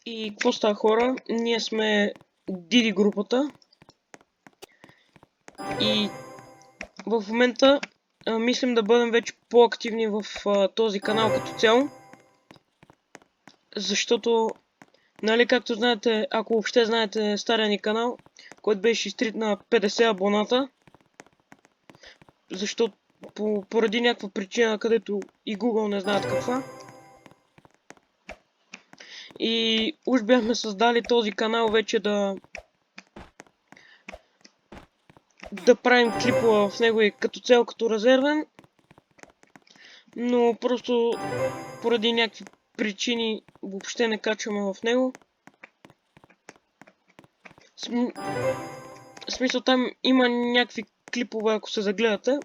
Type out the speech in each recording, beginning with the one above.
И какво става, хора? Ние сме Диди групата и в момента мислим да бъдем вече по-активни в този канал като цяло, защото, нали, както знаете, ако въобще знаете стария ни канал, който беше изтрит на 50 абоната, защото поради някаква причина, където и Google не знаят каква. И уж бяхме създали този канал вече да правим клипове в него и като цяло като резервен, но просто поради някакви причини въобще не качваме в него. В смисъл, там има някакви клипове, ако се загледате,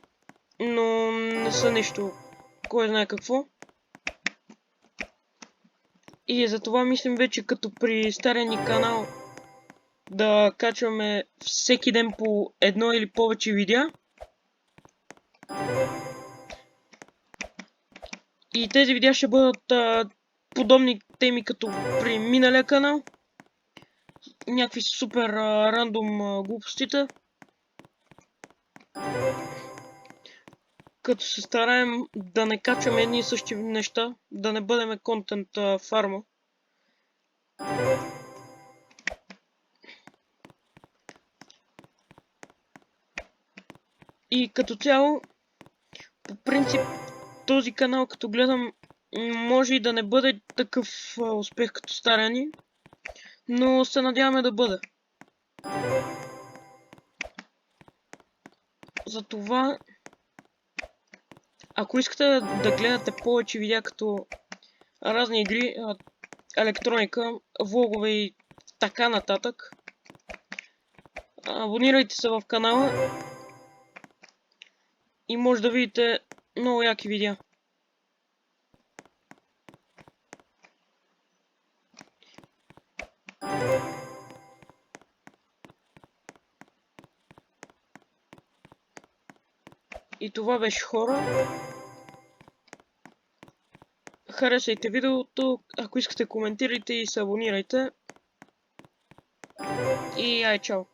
но не са нещо кой знае какво. И затова мислим вече като при стария ни канал да качваме всеки ден по едно или повече видеа. И тези видеа ще бъдат подобни теми като при миналия канал. Някакви супер рандом глупостите. Като се стараем да не качваме едни и същи неща, да не бъдем контент фарма. И като цяло, по принцип, този канал, като гледам, може и да не бъде такъв успех като стария ни, но се надяваме да бъде. Затова, ако искате да гледате повече видеа като разни игри, електроника, влогове и така нататък, абонирайте се в канала и може да видите много яки видеа. И това беше, хора. Харесайте видеото, ако искате коментирайте и се абонирайте. И ай, чао!